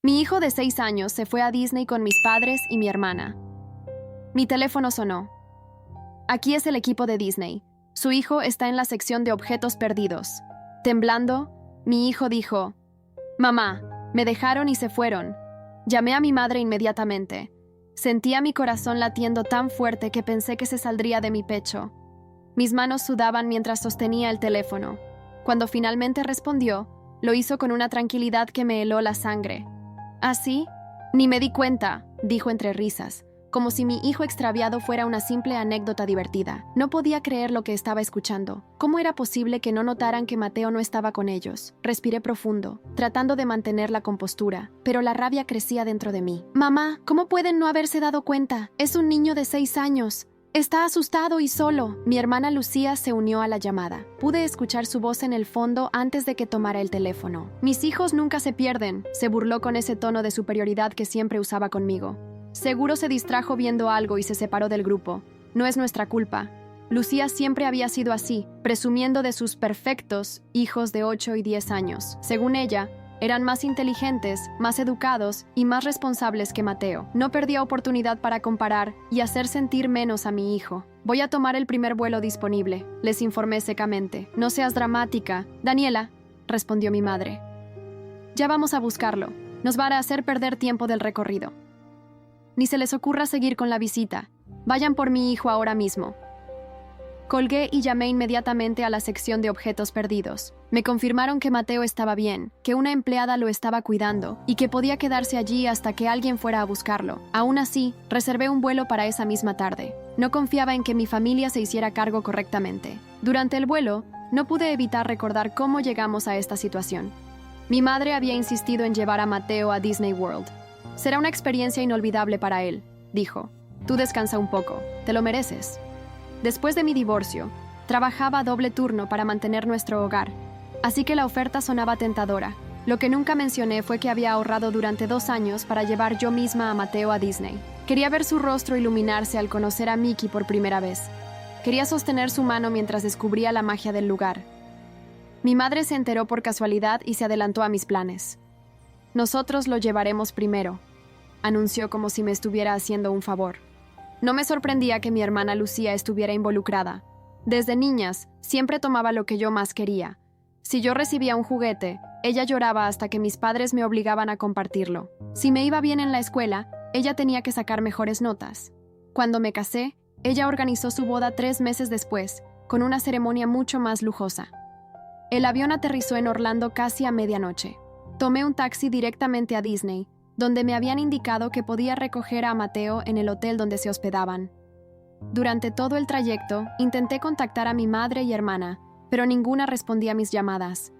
Mi hijo de 6 años se fue a Disney con mis padres y mi hermana. Mi teléfono sonó. Aquí es el equipo de Disney. Su hijo está en la sección de objetos perdidos. Temblando, mi hijo dijo: «Mamá, me dejaron y se fueron». Llamé a mi madre inmediatamente. Sentía mi corazón latiendo tan fuerte que pensé que se saldría de mi pecho. Mis manos sudaban mientras sostenía el teléfono. Cuando finalmente respondió, lo hizo con una tranquilidad que me heló la sangre. «¿Así? Ni me di cuenta», dijo entre risas, como si mi hijo extraviado fuera una simple anécdota divertida. No podía creer lo que estaba escuchando. ¿Cómo era posible que no notaran que Mateo no estaba con ellos? Respiré profundo, tratando de mantener la compostura, pero la rabia crecía dentro de mí. «Mamá, ¿cómo pueden no haberse dado cuenta? Es un niño de 6 años. Está asustado y solo». Mi hermana Lucía se unió a la llamada. Pude escuchar su voz en el fondo antes de que tomara el teléfono. «Mis hijos nunca se pierden», se burló con ese tono de superioridad que siempre usaba conmigo. «Seguro se distrajo viendo algo y se separó del grupo. No es nuestra culpa». Lucía siempre había sido así, presumiendo de sus perfectos hijos de 8 y 10 años. Según ella, eran más inteligentes, más educados y más responsables que Mateo. No perdía oportunidad para comparar y hacer sentir menos a mi hijo. «Voy a tomar el primer vuelo disponible», les informé secamente. «No seas dramática, Daniela», respondió mi madre. «Ya vamos a buscarlo. Nos va a hacer perder tiempo del recorrido. Ni se les ocurra seguir con la visita. Vayan por mi hijo ahora mismo». Colgué y llamé inmediatamente a la sección de objetos perdidos. Me confirmaron que Mateo estaba bien, que una empleada lo estaba cuidando y que podía quedarse allí hasta que alguien fuera a buscarlo. Aún así, reservé un vuelo para esa misma tarde. No confiaba en que mi familia se hiciera cargo correctamente. Durante el vuelo, no pude evitar recordar cómo llegamos a esta situación. Mi madre había insistido en llevar a Mateo a Disney World. «Será una experiencia inolvidable para él», dijo. «Tú descansa un poco, te lo mereces». Después de mi divorcio, trabajaba doble turno para mantener nuestro hogar, así que la oferta sonaba tentadora. Lo que nunca mencioné fue que había ahorrado durante 2 años para llevar yo misma a Mateo a Disney. Quería ver su rostro iluminarse al conocer a Mickey por primera vez. Quería sostener su mano mientras descubría la magia del lugar. Mi madre se enteró por casualidad y se adelantó a mis planes. «Nosotros lo llevaremos primero», anunció como si me estuviera haciendo un favor. No me sorprendía que mi hermana Lucía estuviera involucrada. Desde niñas, siempre tomaba lo que yo más quería. Si yo recibía un juguete, ella lloraba hasta que mis padres me obligaban a compartirlo. Si me iba bien en la escuela, ella tenía que sacar mejores notas. Cuando me casé, ella organizó su boda 3 meses después, con una ceremonia mucho más lujosa. El avión aterrizó en Orlando casi a medianoche. Tomé un taxi directamente a Disney, donde me habían indicado que podía recoger a Mateo en el hotel donde se hospedaban. Durante todo el trayecto, intenté contactar a mi madre y hermana, pero ninguna respondía a mis llamadas.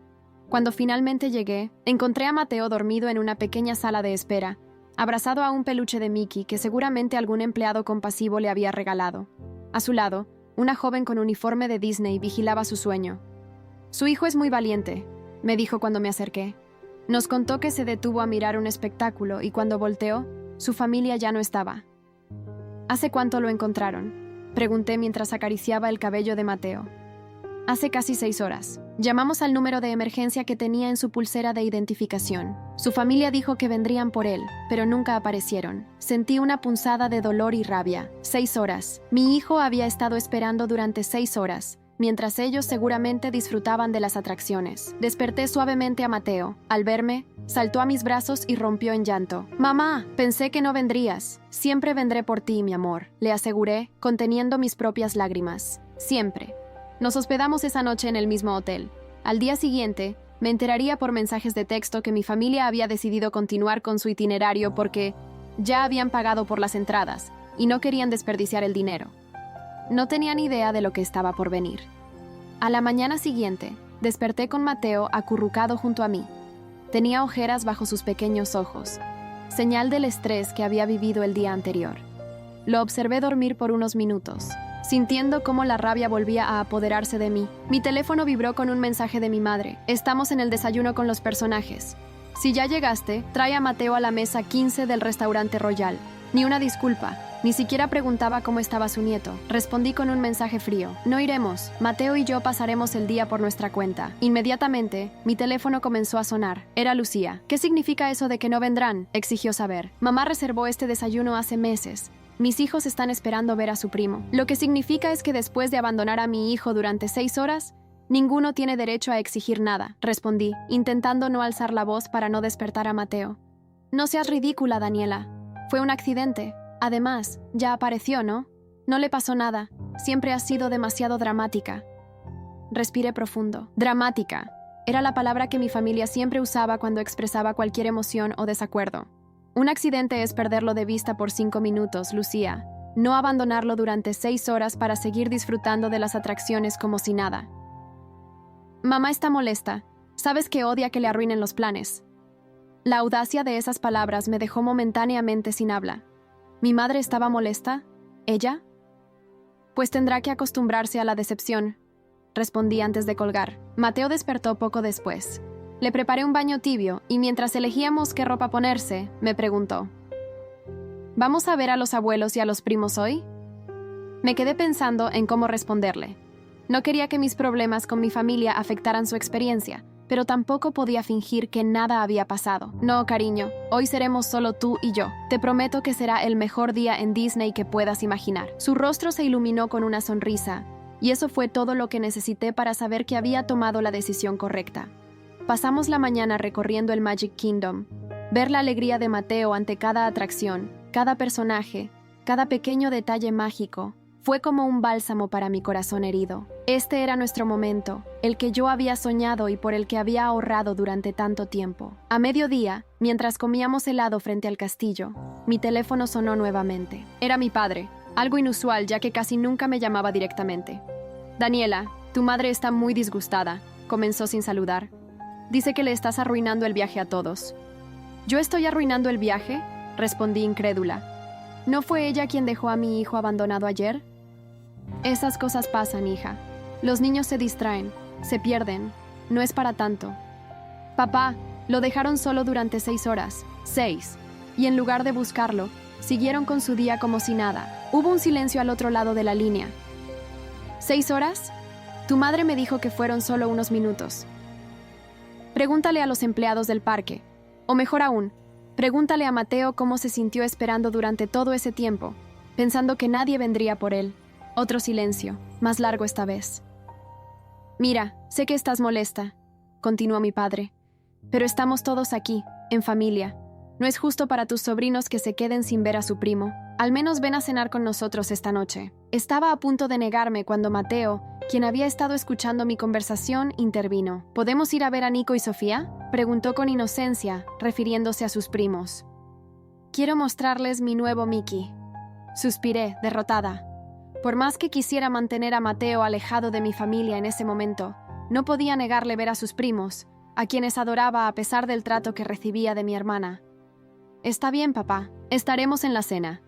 Cuando finalmente llegué, encontré a Mateo dormido en una pequeña sala de espera, abrazado a un peluche de Mickey que seguramente algún empleado compasivo le había regalado. A su lado, una joven con uniforme de Disney vigilaba su sueño. «Su hijo es muy valiente», me dijo cuando me acerqué. Nos contó que se detuvo a mirar un espectáculo y cuando volteó, su familia ya no estaba. «¿Hace cuánto lo encontraron?», pregunté mientras acariciaba el cabello de Mateo. «Hace casi 6 horas. Llamamos al número de emergencia que tenía en su pulsera de identificación. Su familia dijo que vendrían por él, pero nunca aparecieron. Sentí una punzada de dolor y rabia. 6 horas. Mi hijo había estado esperando durante 6 horas. Mientras ellos seguramente disfrutaban de las atracciones. Desperté suavemente a Mateo. Al verme, saltó a mis brazos y rompió en llanto. «Mamá, pensé que no vendrías. Siempre vendré por ti, mi amor», le aseguré, conteniendo mis propias lágrimas. «Siempre». Nos hospedamos esa noche en el mismo hotel. Al día siguiente, me enteraría por mensajes de texto que mi familia había decidido continuar con su itinerario porque ya habían pagado por las entradas y no querían desperdiciar el dinero. No tenían idea de lo que estaba por venir. A la mañana siguiente, desperté con Mateo acurrucado junto a mí. Tenía ojeras bajo sus pequeños ojos, señal del estrés que había vivido el día anterior. Lo observé dormir por unos minutos, sintiendo cómo la rabia volvía a apoderarse de mí. Mi teléfono vibró con un mensaje de mi madre. «Estamos en el desayuno con los personajes. Si ya llegaste, trae a Mateo a la mesa 15 del restaurante Royal. Ni una disculpa. Ni siquiera preguntaba cómo estaba su nieto. Respondí con un mensaje frío. No iremos. Mateo y yo pasaremos el día por nuestra cuenta. Inmediatamente, mi teléfono comenzó a sonar. Era Lucía. ¿Qué significa eso de que no vendrán?, exigió saber. Mamá reservó este desayuno hace meses. Mis hijos están esperando ver a su primo. Lo que significa es que después de abandonar a mi hijo durante 6 horas, ninguno tiene derecho a exigir nada, respondí, intentando no alzar la voz para no despertar a Mateo. No seas ridícula, Daniela. Fue un accidente. Además, ya apareció, ¿no? No le pasó nada. Siempre has sido demasiado dramática. Respiré profundo. Dramática. Era la palabra que mi familia siempre usaba cuando expresaba cualquier emoción o desacuerdo. Un accidente es perderlo de vista por 5 minutos, Lucía. No abandonarlo durante 6 horas para seguir disfrutando de las atracciones como si nada. Mamá está molesta. Sabes que odia que le arruinen los planes. La audacia de esas palabras me dejó momentáneamente sin habla. ¿Mi madre estaba molesta? ¿Ella? Pues tendrá que acostumbrarse a la decepción, respondí antes de colgar. Mateo despertó poco después. Le preparé un baño tibio y mientras elegíamos qué ropa ponerse, me preguntó: ¿vamos a ver a los abuelos y a los primos hoy? Me quedé pensando en cómo responderle. No quería que mis problemas con mi familia afectaran su experiencia, pero tampoco podía fingir que nada había pasado. No, cariño, hoy seremos solo tú y yo. Te prometo que será el mejor día en Disney que puedas imaginar. Su rostro se iluminó con una sonrisa, y eso fue todo lo que necesité para saber que había tomado la decisión correcta. Pasamos la mañana recorriendo el Magic Kingdom. Ver la alegría de Mateo ante cada atracción, cada personaje, cada pequeño detalle mágico, fue como un bálsamo para mi corazón herido. Este era nuestro momento, el que yo había soñado y por el que había ahorrado durante tanto tiempo. A mediodía, mientras comíamos helado frente al castillo, mi teléfono sonó nuevamente. Era mi padre, algo inusual ya que casi nunca me llamaba directamente. Daniela, tu madre está muy disgustada, comenzó sin saludar. Dice que le estás arruinando el viaje a todos. ¿Yo estoy arruinando el viaje?, respondí incrédula. ¿No fue ella quien dejó a mi hijo abandonado ayer? Esas cosas pasan, hija. Los niños se distraen, se pierden. No es para tanto. Papá, lo dejaron solo durante 6 horas. 6. Y en lugar de buscarlo, siguieron con su día como si nada. Hubo un silencio al otro lado de la línea. ¿6 horas? Tu madre me dijo que fueron solo unos minutos. Pregúntale a los empleados del parque. O mejor aún, pregúntale a Mateo cómo se sintió esperando durante todo ese tiempo, pensando que nadie vendría por él. Otro silencio, más largo esta vez. Mira, sé que estás molesta, continuó mi padre, pero estamos todos aquí, en familia. No es justo para tus sobrinos que se queden sin ver a su primo. Al menos ven a cenar con nosotros esta noche. Estaba a punto de negarme cuando Mateo, quien había estado escuchando mi conversación, intervino. ¿Podemos ir a ver a Nico y Sofía?, preguntó con inocencia, refiriéndose a sus primos. Quiero mostrarles mi nuevo Mickey. Suspiré, derrotada. Por más que quisiera mantener a Mateo alejado de mi familia en ese momento, no podía negarle ver a sus primos, a quienes adoraba a pesar del trato que recibía de mi hermana. Está bien, papá, estaremos en la cena.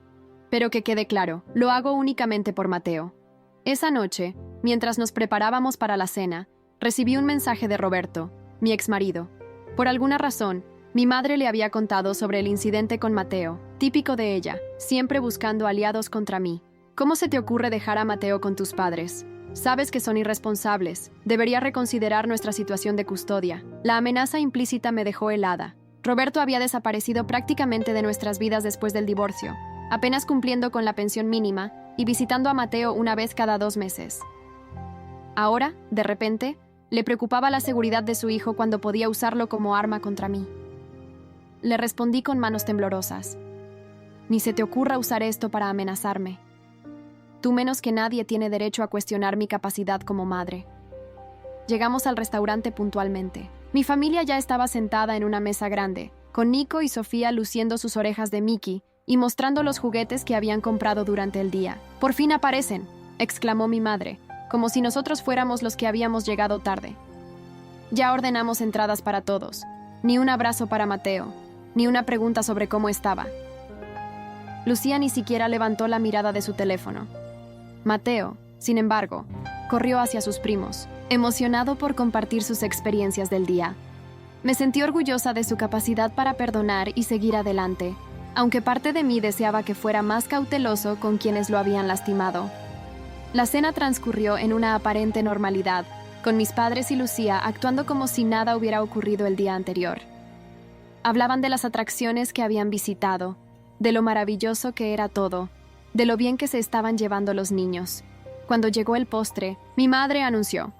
Pero que quede claro, lo hago únicamente por Mateo. Esa noche, mientras nos preparábamos para la cena, recibí un mensaje de Roberto, mi exmarido. Por alguna razón, mi madre le había contado sobre el incidente con Mateo, típico de ella, siempre buscando aliados contra mí. ¿Cómo se te ocurre dejar a Mateo con tus padres? Sabes que son irresponsables. Debería reconsiderar nuestra situación de custodia. La amenaza implícita me dejó helada. Roberto había desaparecido prácticamente de nuestras vidas después del divorcio, apenas cumpliendo con la pensión mínima y visitando a Mateo una vez cada 2 meses. Ahora, de repente, le preocupaba la seguridad de su hijo cuando podía usarlo como arma contra mí. Le respondí con manos temblorosas. Ni se te ocurra usar esto para amenazarme. Tú menos que nadie tiene derecho a cuestionar mi capacidad como madre. Llegamos al restaurante puntualmente. Mi familia ya estaba sentada en una mesa grande, con Nico y Sofía luciendo sus orejas de Mickey y mostrando los juguetes que habían comprado durante el día. «¡Por fin aparecen!», exclamó mi madre, como si nosotros fuéramos los que habíamos llegado tarde. Ya ordenamos entradas para todos. Ni un abrazo para Mateo, ni una pregunta sobre cómo estaba. Lucía ni siquiera levantó la mirada de su teléfono. Mateo, sin embargo, corrió hacia sus primos, emocionado por compartir sus experiencias del día. Me sentí orgullosa de su capacidad para perdonar y seguir adelante, aunque parte de mí deseaba que fuera más cauteloso con quienes lo habían lastimado. La cena transcurrió en una aparente normalidad, con mis padres y Lucía actuando como si nada hubiera ocurrido el día anterior. Hablaban de las atracciones que habían visitado, de lo maravilloso que era todo, de lo bien que se estaban llevando los niños. Cuando llegó el postre, mi madre anunció: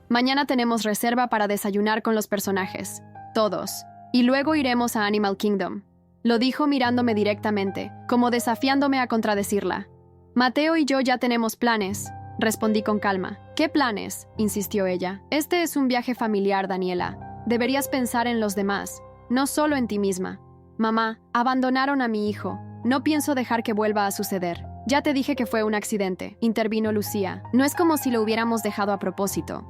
«Mañana tenemos reserva para desayunar con los personajes, todos, y luego iremos a Animal Kingdom». Lo dijo mirándome directamente, como desafiándome a contradecirla. «Mateo y yo ya tenemos planes», respondí con calma. «¿Qué planes?», insistió ella. «Este es un viaje familiar, Daniela. Deberías pensar en los demás, no solo en ti misma». «Mamá, abandonaron a mi hijo. No pienso dejar que vuelva a suceder». «Ya te dije que fue un accidente», intervino Lucía. «No es como si lo hubiéramos dejado a propósito.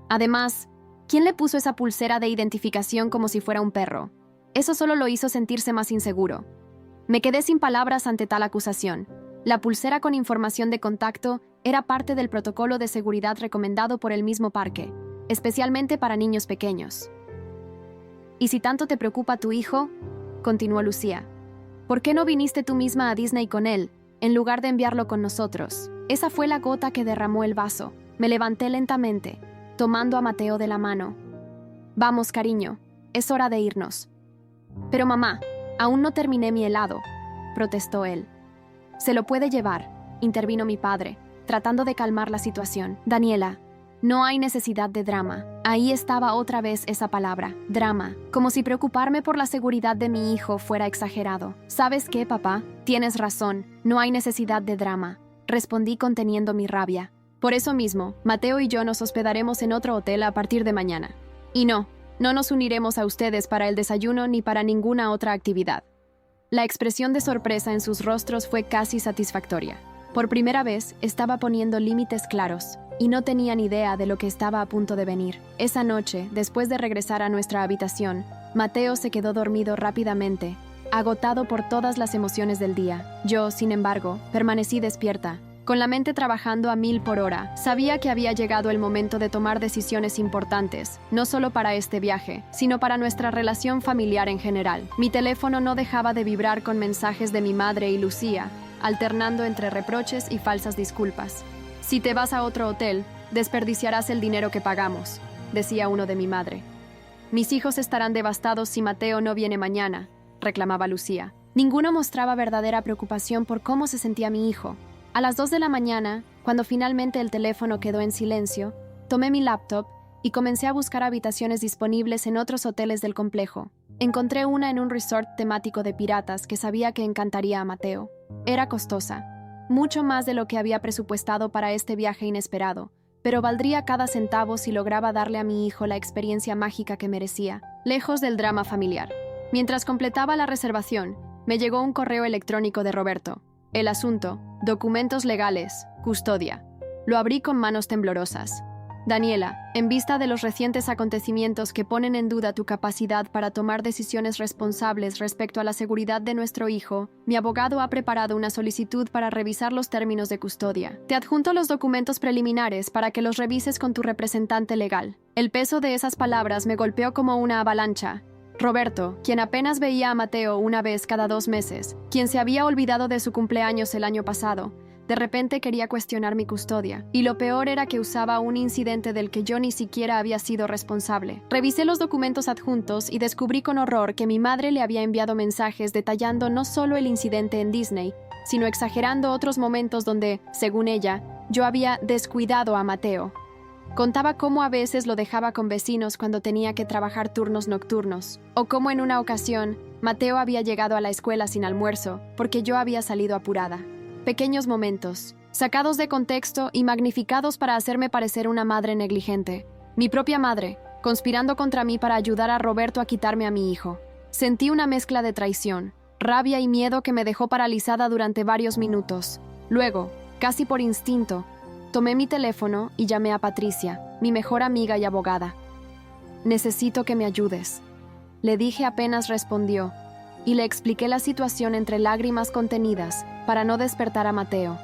Además, ¿quién le puso esa pulsera de identificación como si fuera un perro? Eso solo lo hizo sentirse más inseguro». Me quedé sin palabras ante tal acusación. La pulsera con información de contacto era parte del protocolo de seguridad recomendado por el mismo parque, especialmente para niños pequeños. «¿Y si tanto te preocupa tu hijo?», continuó Lucía, «¿por qué no viniste tú misma a Disney con él, en lugar de enviarlo con nosotros?». Esa fue la gota que derramó el vaso. Me levanté lentamente, tomando a Mateo de la mano. «Vamos, cariño, es hora de irnos». «Pero mamá, aún no terminé mi helado», protestó él. «Se lo puede llevar», intervino mi padre, tratando de calmar la situación. «Daniela, no hay necesidad de drama». Ahí estaba otra vez esa palabra, drama, como si preocuparme por la seguridad de mi hijo fuera exagerado. «¿Sabes qué, papá? Tienes razón, no hay necesidad de drama», respondí conteniendo mi rabia. «Por eso mismo, Mateo y yo nos hospedaremos en otro hotel a partir de mañana. Y no nos uniremos a ustedes para el desayuno ni para ninguna otra actividad». La expresión de sorpresa en sus rostros fue casi satisfactoria. Por primera vez, estaba poniendo límites claros, y no tenían idea de lo que estaba a punto de venir. Esa noche, después de regresar a nuestra habitación, Mateo se quedó dormido rápidamente, agotado por todas las emociones del día. Yo, sin embargo, permanecí despierta, con la mente trabajando a 1000 por hora. Sabía que había llegado el momento de tomar decisiones importantes, no solo para este viaje, sino para nuestra relación familiar en general. Mi teléfono no dejaba de vibrar con mensajes de mi madre y Lucía, alternando entre reproches y falsas disculpas. «Si te vas a otro hotel, desperdiciarás el dinero que pagamos», decía uno de mi madre. «Mis hijos estarán devastados si Mateo no viene mañana», reclamaba Lucía. Ninguno mostraba verdadera preocupación por cómo se sentía mi hijo. A las 2 de la mañana, cuando finalmente el teléfono quedó en silencio, tomé mi laptop y comencé a buscar habitaciones disponibles en otros hoteles del complejo. Encontré una en un resort temático de piratas que sabía que encantaría a Mateo. Era costosa, mucho más de lo que había presupuestado para este viaje inesperado, pero valdría cada centavo si lograba darle a mi hijo la experiencia mágica que merecía, lejos del drama familiar. Mientras completaba la reservación, me llegó un correo electrónico de Roberto. El asunto: documentos legales, custodia. Lo abrí con manos temblorosas. «Daniela, en vista de los recientes acontecimientos que ponen en duda tu capacidad para tomar decisiones responsables respecto a la seguridad de nuestro hijo, mi abogado ha preparado una solicitud para revisar los términos de custodia. Te adjunto los documentos preliminares para que los revises con tu representante legal». El peso de esas palabras me golpeó como una avalancha. Roberto, quien apenas veía a Mateo una vez cada 2 meses, quien se había olvidado de su cumpleaños el año pasado, de repente quería cuestionar mi custodia, y lo peor era que usaba un incidente del que yo ni siquiera había sido responsable. Revisé los documentos adjuntos y descubrí con horror que mi madre le había enviado mensajes detallando no solo el incidente en Disney, sino exagerando otros momentos donde, según ella, yo había descuidado a Mateo. Contaba cómo a veces lo dejaba con vecinos cuando tenía que trabajar turnos nocturnos, o cómo en una ocasión Mateo había llegado a la escuela sin almuerzo porque yo había salido apurada. Pequeños momentos, sacados de contexto y magnificados para hacerme parecer una madre negligente. Mi propia madre, conspirando contra mí para ayudar a Roberto a quitarme a mi hijo. Sentí una mezcla de traición, rabia y miedo que me dejó paralizada durante varios minutos. Luego, casi por instinto, tomé mi teléfono y llamé a Patricia, mi mejor amiga y abogada. «Necesito que me ayudes», le dije apenas respondió, y le expliqué la situación entre lágrimas contenidas para no despertar a Mateo.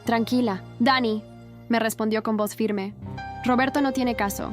«Tranquila, Dani», me respondió con voz firme. «Roberto no tiene caso.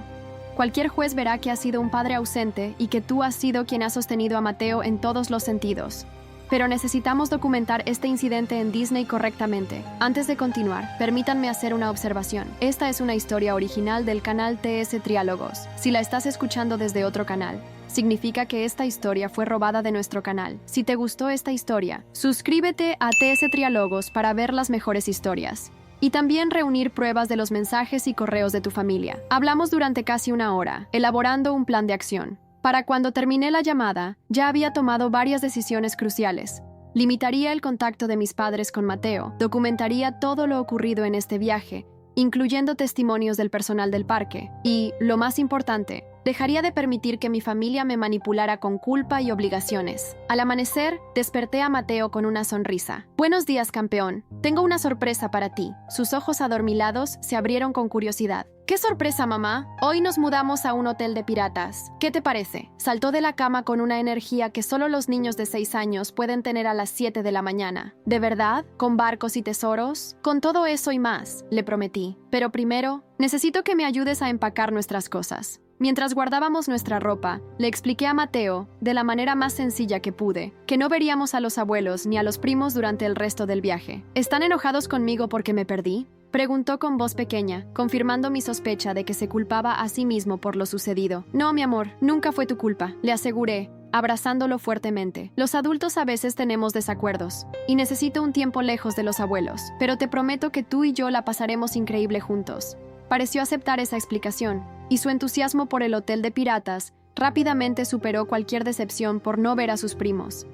Cualquier juez verá que has sido un padre ausente y que tú has sido quien ha sostenido a Mateo en todos los sentidos. Pero necesitamos documentar este incidente en Disney correctamente. Antes de continuar, permítanme hacer una observación. Esta es una historia original del canal TS Triálogos. Si la estás escuchando desde otro canal, significa que esta historia fue robada de nuestro canal. Si te gustó esta historia, suscríbete a TS Triálogos para ver las mejores historias. Y también reunir pruebas de los mensajes y correos de tu familia. Hablamos durante casi una hora, elaborando un plan de acción. Para cuando terminé la llamada, ya había tomado varias decisiones cruciales. Limitaría el contacto de mis padres con Mateo, documentaría todo lo ocurrido en este viaje, incluyendo testimonios del personal del parque, y, lo más importante, dejaría de permitir que mi familia me manipulara con culpa y obligaciones. Al amanecer, desperté a Mateo con una sonrisa. «Buenos días, campeón. Tengo una sorpresa para ti». Sus ojos adormilados se abrieron con curiosidad. «¿Qué sorpresa, mamá? Hoy nos mudamos a un hotel de piratas. ¿Qué te parece?». Saltó de la cama con una energía que solo los niños de 6 años pueden tener a las 7 de la mañana. «¿De verdad? ¿Con barcos y tesoros?». «Con todo eso y más», le prometí. «Pero primero, necesito que me ayudes a empacar nuestras cosas». Mientras guardábamos nuestra ropa, le expliqué a Mateo, de la manera más sencilla que pude, que no veríamos a los abuelos ni a los primos durante el resto del viaje. ¿Están enojados conmigo porque me perdí?, preguntó con voz pequeña, confirmando mi sospecha de que se culpaba a sí mismo por lo sucedido. «No, mi amor, nunca fue tu culpa», le aseguré, abrazándolo fuertemente. «Los adultos a veces tenemos desacuerdos, y necesito un tiempo lejos de los abuelos, pero te prometo que tú y yo la pasaremos increíble juntos». Pareció aceptar esa explicación, y su entusiasmo por el hotel de piratas rápidamente superó cualquier decepción por no ver a sus primos.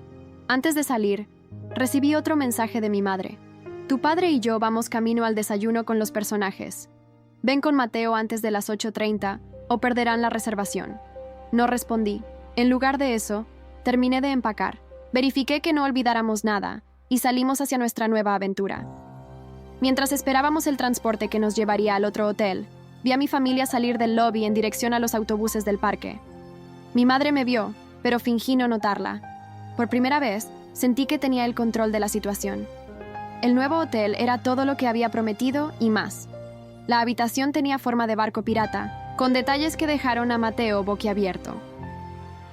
Antes de salir, recibí otro mensaje de mi madre. «Tu padre y yo vamos camino al desayuno con los personajes. Ven con Mateo antes de las 8:30 o perderán la reservación». No respondí. En lugar de eso, terminé de empacar. Verifiqué que no olvidáramos nada y salimos hacia nuestra nueva aventura. Mientras esperábamos el transporte que nos llevaría al otro hotel, vi a mi familia salir del lobby en dirección a los autobuses del parque. Mi madre me vio, pero fingí no notarla. Por primera vez, sentí que tenía el control de la situación. El nuevo hotel era todo lo que había prometido y más. La habitación tenía forma de barco pirata, con detalles que dejaron a Mateo boquiabierto.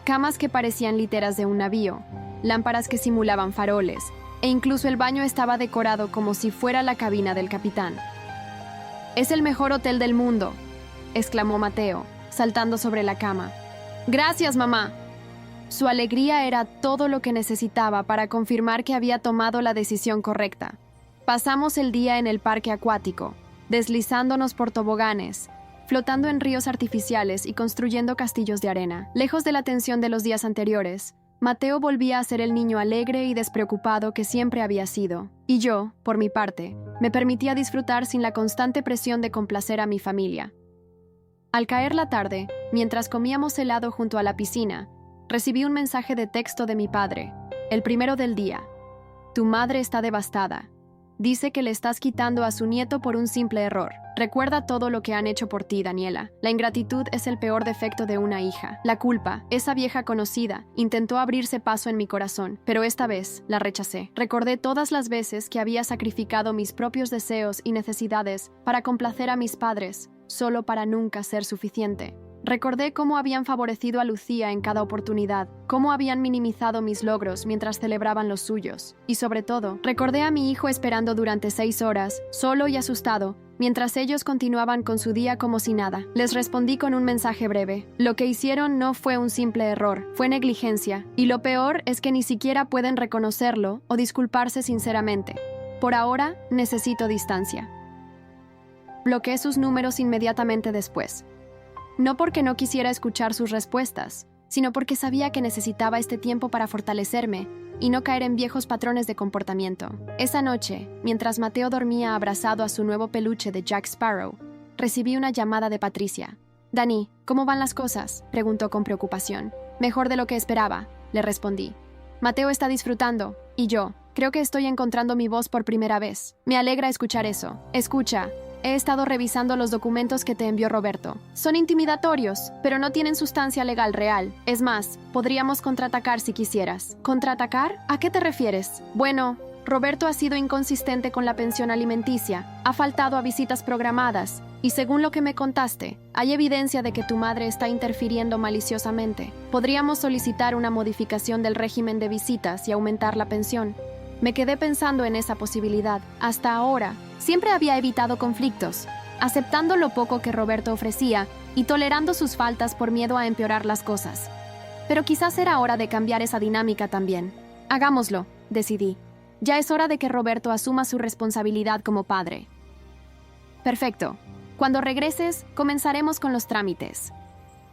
Camas que parecían literas de un navío, lámparas que simulaban faroles, e incluso el baño estaba decorado como si fuera la cabina del capitán. «Es el mejor hotel del mundo», exclamó Mateo, saltando sobre la cama. «Gracias, mamá». Su alegría era todo lo que necesitaba para confirmar que había tomado la decisión correcta. Pasamos el día en el parque acuático, deslizándonos por toboganes, flotando en ríos artificiales y construyendo castillos de arena. Lejos de la tensión de los días anteriores, Mateo volvía a ser el niño alegre y despreocupado que siempre había sido, y yo, por mi parte, me permitía disfrutar sin la constante presión de complacer a mi familia. Al caer la tarde, mientras comíamos helado junto a la piscina, recibí un mensaje de texto de mi padre, el primero del día. «Tu madre está devastada. Dice que le estás quitando a su nieto por un simple error. Recuerda todo lo que han hecho por ti, Daniela. La ingratitud es el peor defecto de una hija. La culpa, esa vieja conocida, intentó abrirse paso en mi corazón, pero esta vez la rechacé. Recordé todas las veces que había sacrificado mis propios deseos y necesidades para complacer a mis padres, solo para nunca ser suficiente. Recordé cómo habían favorecido a Lucía en cada oportunidad, cómo habían minimizado mis logros mientras celebraban los suyos. Y sobre todo, recordé a mi hijo esperando durante 6 horas, solo y asustado, mientras ellos continuaban con su día como si nada. Les respondí con un mensaje breve. Lo que hicieron no fue un simple error, fue negligencia. Y lo peor es que ni siquiera pueden reconocerlo o disculparse sinceramente. Por ahora, necesito distancia. Bloqueé sus números inmediatamente después. No porque no quisiera escuchar sus respuestas, sino porque sabía que necesitaba este tiempo para fortalecerme y no caer en viejos patrones de comportamiento. Esa noche, mientras Mateo dormía abrazado a su nuevo peluche de Jack Sparrow, recibí una llamada de Patricia. «Dani, ¿cómo van las cosas?», preguntó con preocupación. «Mejor de lo que esperaba», le respondí. «Mateo está disfrutando, y yo, creo que estoy encontrando mi voz por primera vez. Me alegra escuchar eso. Escucha. He estado revisando los documentos que te envió Roberto. Son intimidatorios, pero no tienen sustancia legal real. Es más, podríamos contraatacar si quisieras». ¿Contraatacar? ¿A qué te refieres? Bueno, Roberto ha sido inconsistente con la pensión alimenticia, ha faltado a visitas programadas Y según lo que me contaste, hay evidencia de que tu madre está interfiriendo maliciosamente. Podríamos solicitar una modificación del régimen de visitas y aumentar la pensión. Me quedé pensando en esa posibilidad. Hasta ahora, siempre había evitado conflictos, aceptando lo poco que Roberto ofrecía y tolerando sus faltas por miedo a empeorar las cosas. Pero quizás era hora de cambiar esa dinámica también. Hagámoslo, decidí. Ya es hora de que Roberto asuma su responsabilidad como padre. Perfecto. Cuando regreses, comenzaremos con los trámites.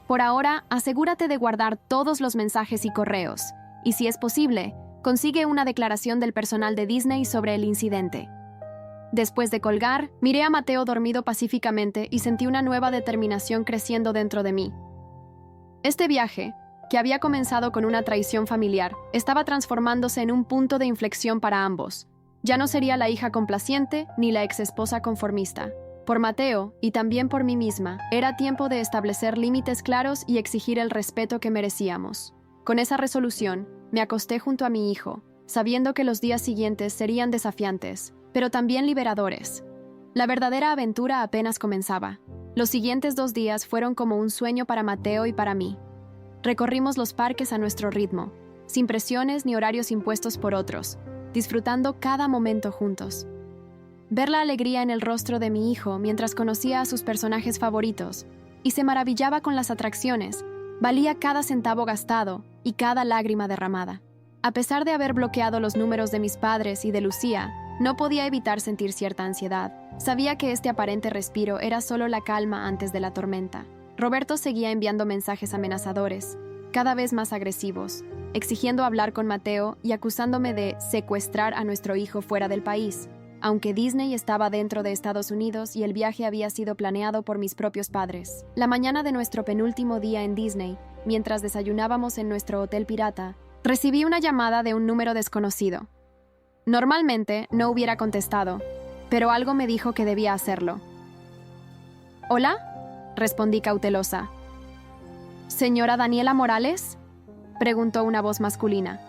Por ahora, asegúrate de guardar todos los mensajes y correos, y si es posible, consigue una declaración del personal de Disney sobre el incidente. Después de colgar, miré a Mateo dormido pacíficamente y sentí una nueva determinación creciendo dentro de mí. Este viaje, que había comenzado con una traición familiar, estaba transformándose en un punto de inflexión para ambos. Ya no sería la hija complaciente ni la exesposa conformista. Por Mateo, y también por mí misma, era tiempo de establecer límites claros y exigir el respeto que merecíamos. Con esa resolución, me acosté junto a mi hijo, sabiendo que los días siguientes serían desafiantes, pero también liberadores. La verdadera aventura apenas comenzaba. Los siguientes 2 días fueron como un sueño para Mateo y para mí. Recorrimos los parques a nuestro ritmo, sin presiones ni horarios impuestos por otros, disfrutando cada momento juntos. Ver la alegría en el rostro de mi hijo mientras conocía a sus personajes favoritos y se maravillaba con las atracciones, valía cada centavo gastado y cada lágrima derramada. A pesar de haber bloqueado los números de mis padres y de Lucía, no podía evitar sentir cierta ansiedad. Sabía que este aparente respiro era solo la calma antes de la tormenta. Roberto seguía enviando mensajes amenazadores, cada vez más agresivos, exigiendo hablar con Mateo y acusándome de secuestrar a nuestro hijo fuera del país, aunque Disney estaba dentro de Estados Unidos y el viaje había sido planeado por mis propios padres. La mañana de nuestro penúltimo día en Disney, mientras desayunábamos en nuestro hotel pirata, recibí una llamada de un número desconocido. Normalmente no hubiera contestado, pero algo me dijo que debía hacerlo. ¿Hola?, respondí cautelosa. ¿Señora Daniela Morales?, preguntó una voz masculina.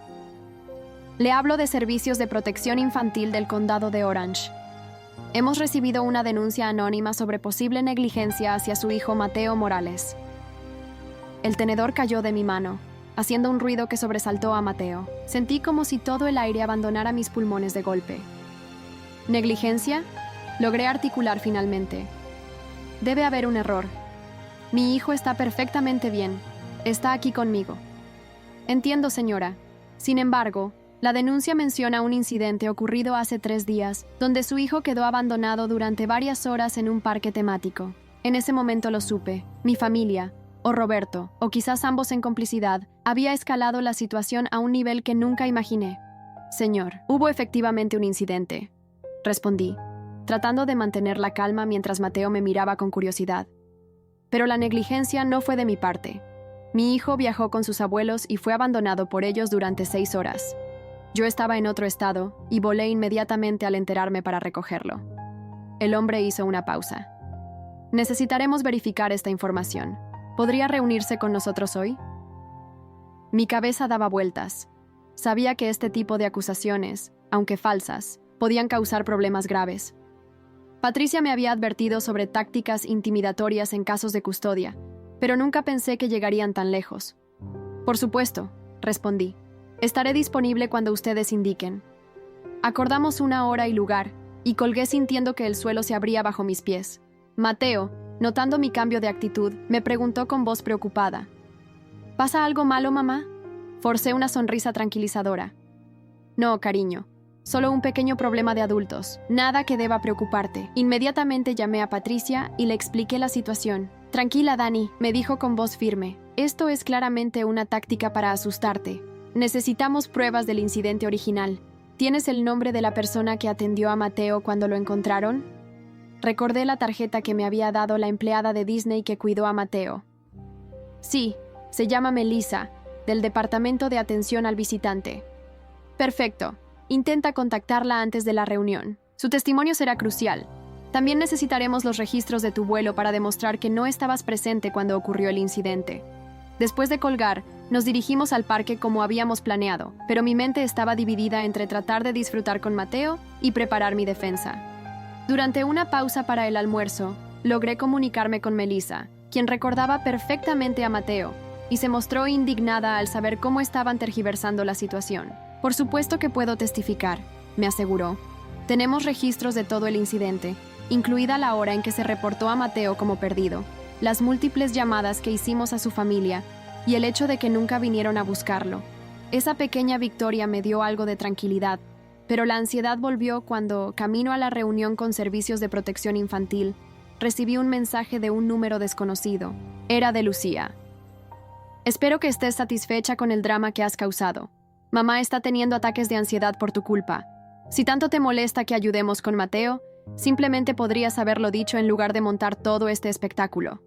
Le hablo de Servicios de Protección Infantil del Condado de Orange. Hemos recibido una denuncia anónima sobre posible negligencia hacia su hijo Mateo Morales. El tenedor cayó de mi mano, haciendo un ruido que sobresaltó a Mateo. Sentí como si todo el aire abandonara mis pulmones de golpe. ¿Negligencia? Logré articular finalmente. Debe haber un error. Mi hijo está perfectamente bien. Está aquí conmigo. Entiendo, señora. Sin embargo, la denuncia menciona un incidente ocurrido hace 3 días, donde su hijo quedó abandonado durante varias horas en un parque temático. En ese momento lo supe. Mi familia, o Roberto, o quizás ambos en complicidad, había escalado la situación a un nivel que nunca imaginé. Señor, hubo efectivamente un incidente, respondí, tratando de mantener la calma mientras Mateo me miraba con curiosidad. Pero la negligencia no fue de mi parte. Mi hijo viajó con sus abuelos y fue abandonado por ellos durante 6 horas. Yo estaba en otro estado y volé inmediatamente al enterarme para recogerlo. El hombre hizo una pausa. Necesitaremos verificar esta información. ¿Podría reunirse con nosotros hoy? Mi cabeza daba vueltas. Sabía que este tipo de acusaciones, aunque falsas, podían causar problemas graves. Patricia me había advertido sobre tácticas intimidatorias en casos de custodia, pero nunca pensé que llegarían tan lejos. Por supuesto, respondí. Estaré disponible cuando ustedes indiquen. Acordamos una hora y lugar, y colgué sintiendo que el suelo se abría bajo mis pies. Mateo, notando mi cambio de actitud, me preguntó con voz preocupada. ¿Pasa algo malo, mamá? Forcé una sonrisa tranquilizadora. No, cariño. Solo un pequeño problema de adultos. Nada que deba preocuparte. Inmediatamente llamé a Patricia y le expliqué la situación. Tranquila, Dani, me dijo con voz firme. Esto es claramente una táctica para asustarte. Necesitamos pruebas del incidente original. ¿Tienes el nombre de la persona que atendió a Mateo cuando lo encontraron? Recordé la tarjeta que me había dado la empleada de Disney que cuidó a Mateo. Sí, se llama Melissa, del Departamento de Atención al Visitante. Perfecto. Intenta contactarla antes de la reunión. Su testimonio será crucial. También necesitaremos los registros de tu vuelo para demostrar que no estabas presente cuando ocurrió el incidente. Después de colgar, nos dirigimos al parque como habíamos planeado, pero mi mente estaba dividida entre tratar de disfrutar con Mateo y preparar mi defensa. Durante una pausa para el almuerzo, logré comunicarme con Melissa, quien recordaba perfectamente a Mateo, y se mostró indignada al saber cómo estaban tergiversando la situación. Por supuesto que puedo testificar, me aseguró. Tenemos registros de todo el incidente, incluida la hora en que se reportó a Mateo como perdido, las múltiples llamadas que hicimos a su familia y el hecho de que nunca vinieron a buscarlo. Esa pequeña victoria me dio algo de tranquilidad, pero la ansiedad volvió cuando, camino a la reunión con Servicios de Protección Infantil, recibí un mensaje de un número desconocido. Era de Lucía. Espero que estés satisfecha con el drama que has causado. Mamá está teniendo ataques de ansiedad por tu culpa. Si tanto te molesta que ayudemos con Mateo, simplemente podrías haberlo dicho en lugar de montar todo este espectáculo.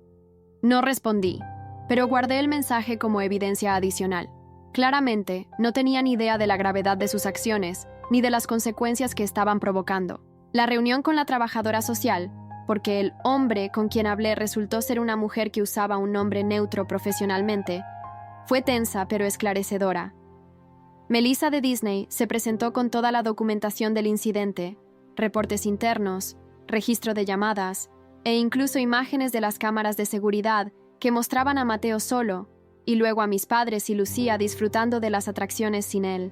No respondí, pero guardé el mensaje como evidencia adicional. Claramente, no tenía ni idea de la gravedad de sus acciones, ni de las consecuencias que estaban provocando. La reunión con la trabajadora social, porque el hombre con quien hablé resultó ser una mujer que usaba un nombre neutro profesionalmente, fue tensa pero esclarecedora. Melissa de Disney se presentó con toda la documentación del incidente, reportes internos, registro de llamadas e incluso imágenes de las cámaras de seguridad que mostraban a Mateo solo y luego a mis padres y Lucía disfrutando de las atracciones sin él.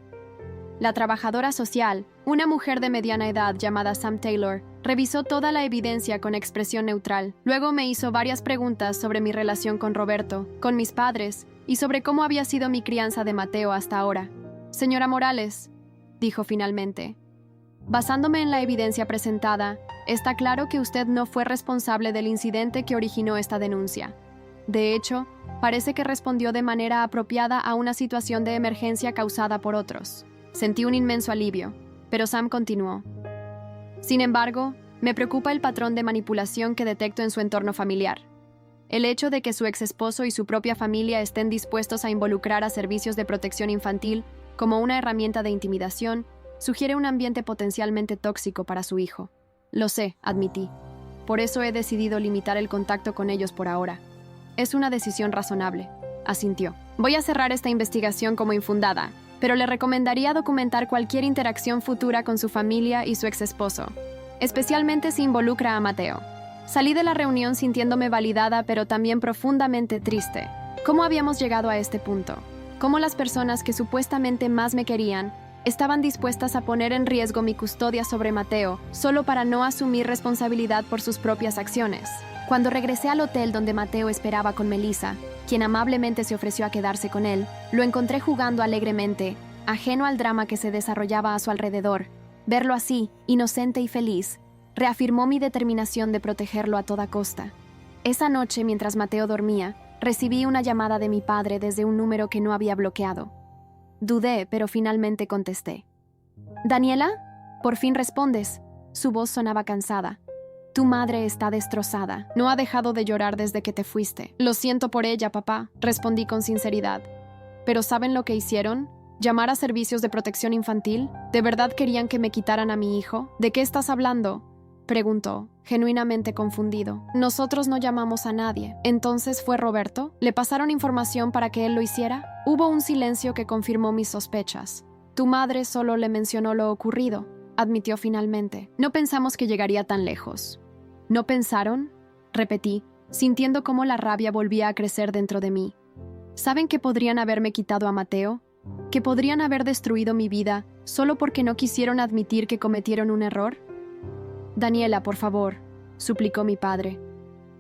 La trabajadora social, una mujer de mediana edad llamada Sam Taylor, revisó toda la evidencia con expresión neutral. Luego me hizo varias preguntas sobre mi relación con Roberto, con mis padres y sobre cómo había sido mi crianza de Mateo hasta ahora. Señora Morales, dijo finalmente, basándome en la evidencia presentada, está claro que usted no fue responsable del incidente que originó esta denuncia. De hecho, parece que respondió de manera apropiada a una situación de emergencia causada por otros. Sentí un inmenso alivio, pero Sam continuó. Sin embargo, me preocupa el patrón de manipulación que detecto en su entorno familiar. El hecho de que su exesposo y su propia familia estén dispuestos a involucrar a Servicios de Protección Infantil como una herramienta de intimidación sugiere un ambiente potencialmente tóxico para su hijo. Lo sé, admití. Por eso he decidido limitar el contacto con ellos por ahora. Es una decisión razonable, asintió. Voy a cerrar esta investigación como infundada, pero le recomendaría documentar cualquier interacción futura con su familia y su exesposo, especialmente si involucra a Mateo. Salí de la reunión sintiéndome validada, pero también profundamente triste. ¿Cómo habíamos llegado a este punto? ¿Cómo las personas que supuestamente más me querían estaban dispuestas a poner en riesgo mi custodia sobre Mateo solo para no asumir responsabilidad por sus propias acciones? Cuando regresé al hotel donde Mateo esperaba con Melissa, quien amablemente se ofreció a quedarse con él, lo encontré jugando alegremente, ajeno al drama que se desarrollaba a su alrededor. Verlo así, inocente y feliz, reafirmó mi determinación de protegerlo a toda costa. Esa noche, mientras Mateo dormía, recibí una llamada de mi padre desde un número que no había bloqueado. Dudé, pero finalmente contesté. «¿Daniela? Por fin respondes». Su voz sonaba cansada. «Tu madre está destrozada. No ha dejado de llorar desde que te fuiste». «Lo siento por ella, papá», respondí con sinceridad. «¿Pero saben lo que hicieron? ¿Llamar a Servicios de Protección Infantil? ¿De verdad querían que me quitaran a mi hijo? ¿De qué estás hablando?», preguntó, genuinamente confundido. «Nosotros no llamamos a nadie». «¿Entonces fue Roberto? ¿Le pasaron información para que él lo hiciera?». Hubo un silencio que confirmó mis sospechas. «Tu madre solo le mencionó lo ocurrido», admitió finalmente. «No pensamos que llegaría tan lejos». «¿No pensaron?», repetí, sintiendo cómo la rabia volvía a crecer dentro de mí. ¿Saben que podrían haberme quitado a Mateo? ¿Que podrían haber destruido mi vida solo porque no quisieron admitir que cometieron un error? «Daniela, por favor», suplicó mi padre.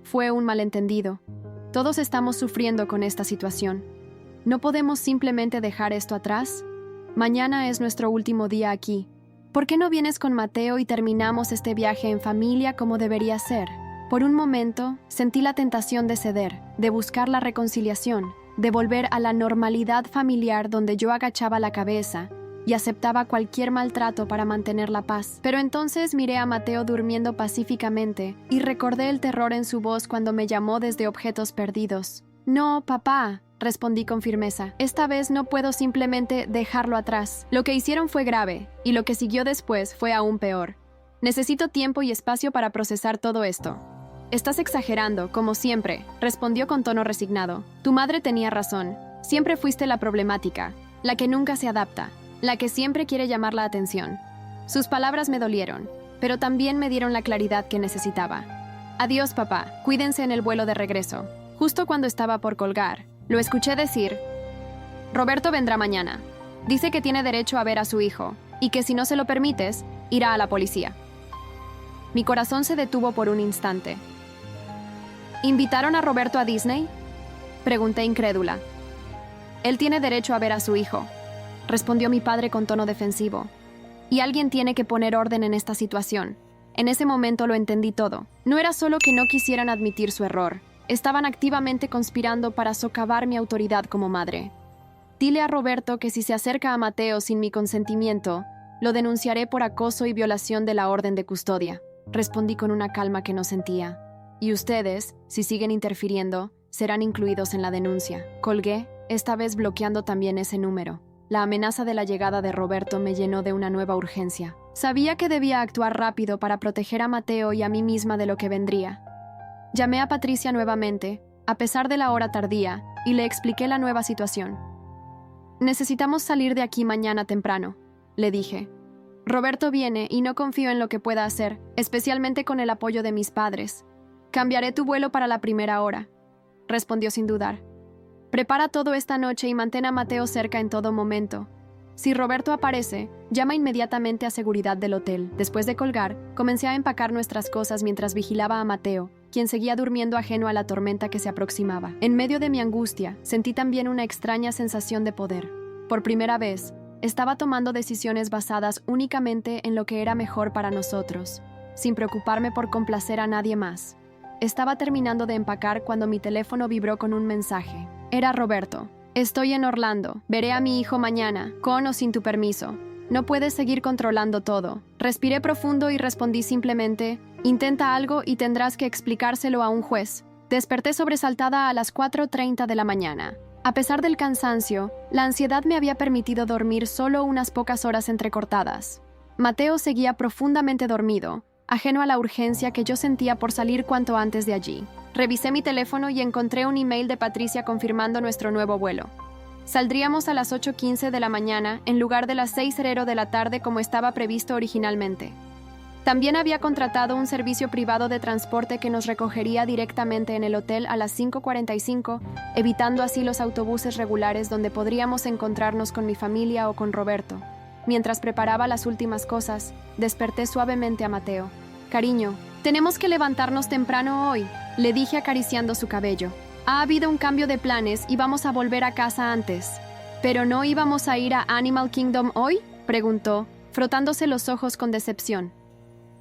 «Fue un malentendido. Todos estamos sufriendo con esta situación. ¿No podemos simplemente dejar esto atrás? Mañana es nuestro último día aquí. ¿Por qué no vienes con Mateo y terminamos este viaje en familia como debería ser?» Por un momento, sentí la tentación de ceder, de buscar la reconciliación, de volver a la normalidad familiar donde yo agachaba la cabeza y aceptaba cualquier maltrato para mantener la paz. Pero entonces miré a Mateo durmiendo pacíficamente y recordé el terror en su voz cuando me llamó desde objetos perdidos. «No, papá», respondí con firmeza. «Esta vez no puedo simplemente dejarlo atrás. Lo que hicieron fue grave, y lo que siguió después fue aún peor. Necesito tiempo y espacio para procesar todo esto». «Estás exagerando, como siempre», respondió con tono resignado. «Tu madre tenía razón. Siempre fuiste la problemática, la que nunca se adapta, la que siempre quiere llamar la atención». Sus palabras me dolieron, pero también me dieron la claridad que necesitaba. Adiós, papá. Cuídense en el vuelo de regreso. Justo cuando estaba por colgar, lo escuché decir: Roberto vendrá mañana. Dice que tiene derecho a ver a su hijo y que si no se lo permites, irá a la policía. Mi corazón se detuvo por un instante. ¿Invitaron a Roberto a Disney?, pregunté incrédula. Él tiene derecho a ver a su hijo, respondió mi padre con tono defensivo. Y alguien tiene que poner orden en esta situación. En ese momento lo entendí todo. No era solo que no quisieran admitir su error. Estaban activamente conspirando para socavar mi autoridad como madre. Dile a Roberto que si se acerca a Mateo sin mi consentimiento, lo denunciaré por acoso y violación de la orden de custodia. Respondí con una calma que no sentía. Y ustedes, si siguen interfiriendo, serán incluidos en la denuncia. Colgué, esta vez bloqueando también ese número. La amenaza de la llegada de Roberto me llenó de una nueva urgencia. Sabía que debía actuar rápido para proteger a Mateo y a mí misma de lo que vendría. Llamé a Patricia nuevamente, a pesar de la hora tardía, y le expliqué la nueva situación. Necesitamos salir de aquí mañana temprano, le dije. Roberto viene y no confío en lo que pueda hacer, especialmente con el apoyo de mis padres. Cambiaré tu vuelo para la primera hora, respondió sin dudar. Prepara todo esta noche y mantén a Mateo cerca en todo momento. Si Roberto aparece, llama inmediatamente a seguridad del hotel. Después de colgar, comencé a empacar nuestras cosas mientras vigilaba a Mateo, quien seguía durmiendo ajeno a la tormenta que se aproximaba. En medio de mi angustia, sentí también una extraña sensación de poder. Por primera vez, estaba tomando decisiones basadas únicamente en lo que era mejor para nosotros, sin preocuparme por complacer a nadie más. Estaba terminando de empacar cuando mi teléfono vibró con un mensaje. Era Roberto. Estoy en Orlando. Veré a mi hijo mañana, con o sin tu permiso. No puedes seguir controlando todo. Respiré profundo y respondí simplemente: intenta algo y tendrás que explicárselo a un juez. Desperté sobresaltada a las 4:30 de la mañana. A pesar del cansancio, la ansiedad me había permitido dormir solo unas pocas horas entrecortadas. Mateo seguía profundamente dormido, ajeno a la urgencia que yo sentía por salir cuanto antes de allí. Revisé mi teléfono y encontré un email de Patricia confirmando nuestro nuevo vuelo. Saldríamos a las 8:15 de la mañana en lugar de las 6:00 de la tarde como estaba previsto originalmente. También había contratado un servicio privado de transporte que nos recogería directamente en el hotel a las 5:45, evitando así los autobuses regulares donde podríamos encontrarnos con mi familia o con Roberto. Mientras preparaba las últimas cosas, desperté suavemente a Mateo. Cariño, tenemos que levantarnos temprano hoy, le dije acariciando su cabello. Ha habido un cambio de planes y vamos a volver a casa antes. ¿Pero no íbamos a ir a Animal Kingdom hoy?, preguntó, frotándose los ojos con decepción.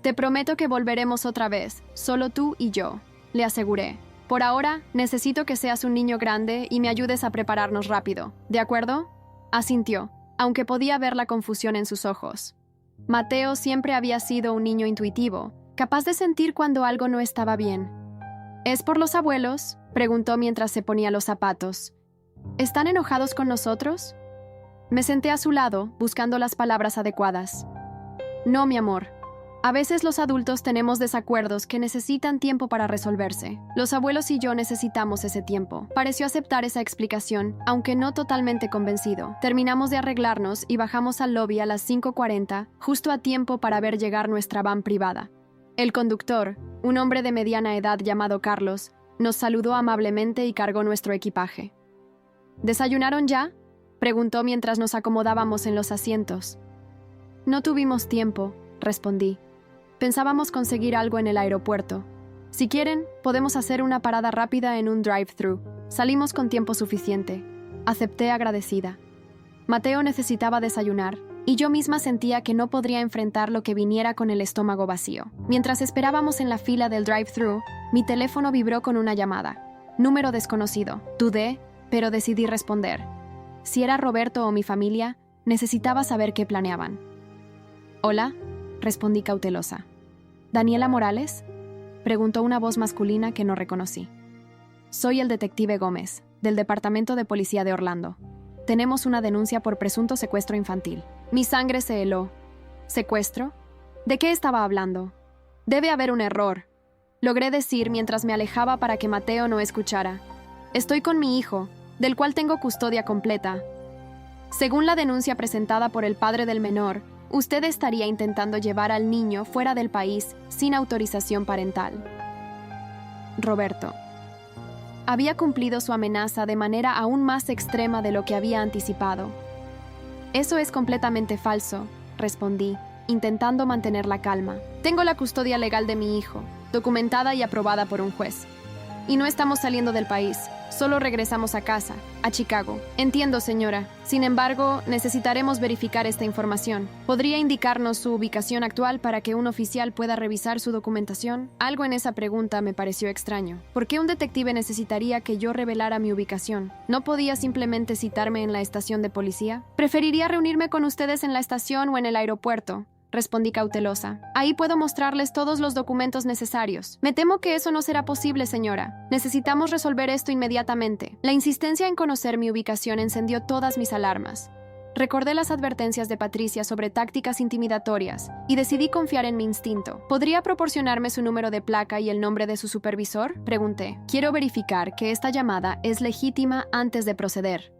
Te prometo que volveremos otra vez, solo tú y yo, le aseguré. Por ahora, necesito que seas un niño grande y me ayudes a prepararnos rápido, ¿de acuerdo? Asintió, aunque podía ver la confusión en sus ojos. Mateo siempre había sido un niño intuitivo, capaz de sentir cuando algo no estaba bien. ¿Es por los abuelos?, preguntó mientras se ponía los zapatos. ¿Están enojados con nosotros? Me senté a su lado, buscando las palabras adecuadas. No, mi amor. A veces los adultos tenemos desacuerdos que necesitan tiempo para resolverse. Los abuelos y yo necesitamos ese tiempo. Pareció aceptar esa explicación, aunque no totalmente convencido. Terminamos de arreglarnos y bajamos al lobby a las 5:40, justo a tiempo para ver llegar nuestra van privada. El conductor, un hombre de mediana edad llamado Carlos, nos saludó amablemente y cargó nuestro equipaje. ¿Desayunaron ya?, preguntó mientras nos acomodábamos en los asientos. No tuvimos tiempo, respondí. Pensábamos conseguir algo en el aeropuerto. Si quieren, podemos hacer una parada rápida en un drive-thru. Salimos con tiempo suficiente. Acepté agradecida. Mateo necesitaba desayunar, y yo misma sentía que no podría enfrentar lo que viniera con el estómago vacío. Mientras esperábamos en la fila del drive-thru, mi teléfono vibró con una llamada. Número desconocido. Dudé, pero decidí responder. Si era Roberto o mi familia, necesitaba saber qué planeaban. «Hola», respondí cautelosa. «¿Daniela Morales?», preguntó una voz masculina que no reconocí. «Soy el detective Gómez, del Departamento de Policía de Orlando. Tenemos una denuncia por presunto secuestro infantil». Mi sangre se heló. ¿Secuestro? ¿De qué estaba hablando? Debe haber un error, logré decir mientras me alejaba para que Mateo no escuchara. Estoy con mi hijo, del cual tengo custodia completa. Según la denuncia presentada por el padre del menor, usted estaría intentando llevar al niño fuera del país sin autorización parental. Roberto. Había cumplido su amenaza de manera aún más extrema de lo que había anticipado. Eso es completamente falso, respondí, intentando mantener la calma. Tengo la custodia legal de mi hijo, documentada y aprobada por un juez. Y no estamos saliendo del país, solo regresamos a casa, a Chicago. Entiendo, señora. Sin embargo, necesitaremos verificar esta información. ¿Podría indicarnos su ubicación actual para que un oficial pueda revisar su documentación? Algo en esa pregunta me pareció extraño. ¿Por qué un detective necesitaría que yo revelara mi ubicación? ¿No podía simplemente citarme en la estación de policía? Preferiría reunirme con ustedes en la estación o en el aeropuerto, respondí cautelosa. Ahí puedo mostrarles todos los documentos necesarios. Me temo que eso no será posible, señora. Necesitamos resolver esto inmediatamente. La insistencia en conocer mi ubicación encendió todas mis alarmas. Recordé las advertencias de Patricia sobre tácticas intimidatorias y decidí confiar en mi instinto. ¿Podría proporcionarme su número de placa y el nombre de su supervisor?, pregunté. Quiero verificar que esta llamada es legítima antes de proceder.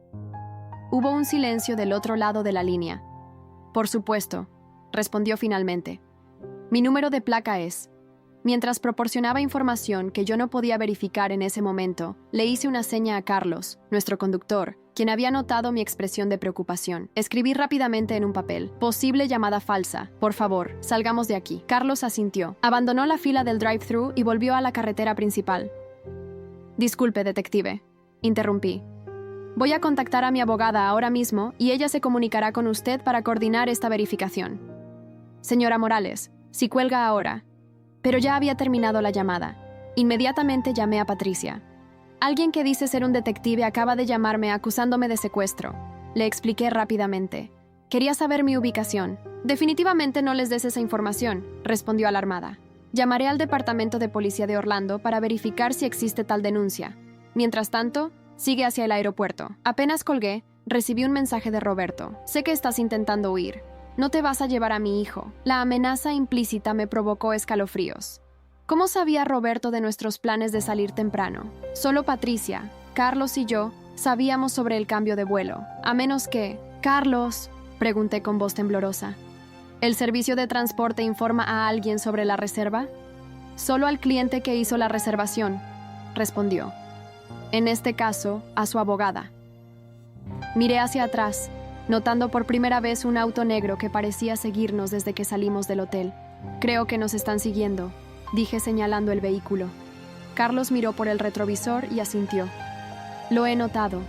Hubo un silencio del otro lado de la línea. Por supuesto, respondió finalmente. Mi número de placa es... Mientras proporcionaba información que yo no podía verificar en ese momento, le hice una seña a Carlos, nuestro conductor, quien había notado mi expresión de preocupación. Escribí rápidamente en un papel: posible llamada falsa. Por favor, salgamos de aquí. Carlos asintió. Abandonó la fila del drive-thru y volvió a la carretera principal. Disculpe, detective, interrumpí. Voy a contactar a mi abogada ahora mismo y ella se comunicará con usted para coordinar esta verificación. Señora Morales, si cuelga ahora. Pero ya había terminado la llamada. Inmediatamente llamé a Patricia. Alguien que dice ser un detective acaba de llamarme acusándome de secuestro. Le expliqué rápidamente. Quería saber mi ubicación. Definitivamente no les des esa información, respondió alarmada. Llamaré al Departamento de Policía de Orlando para verificar si existe tal denuncia. Mientras tanto, sigue hacia el aeropuerto. Apenas colgué, recibí un mensaje de Roberto. Sé que estás intentando huir. No te vas a llevar a mi hijo. La amenaza implícita me provocó escalofríos. ¿Cómo sabía Roberto de nuestros planes de salir temprano? Solo Patricia, Carlos y yo sabíamos sobre el cambio de vuelo. A menos que... Carlos, pregunté con voz temblorosa. ¿El servicio de transporte informa a alguien sobre la reserva? Solo al cliente que hizo la reservación, respondió. En este caso, a su abogada. Miré hacia atrás, notando por primera vez un auto negro que parecía seguirnos desde que salimos del hotel. Creo que nos están siguiendo, dije señalando el vehículo. Carlos miró por el retrovisor y asintió. Lo he notado.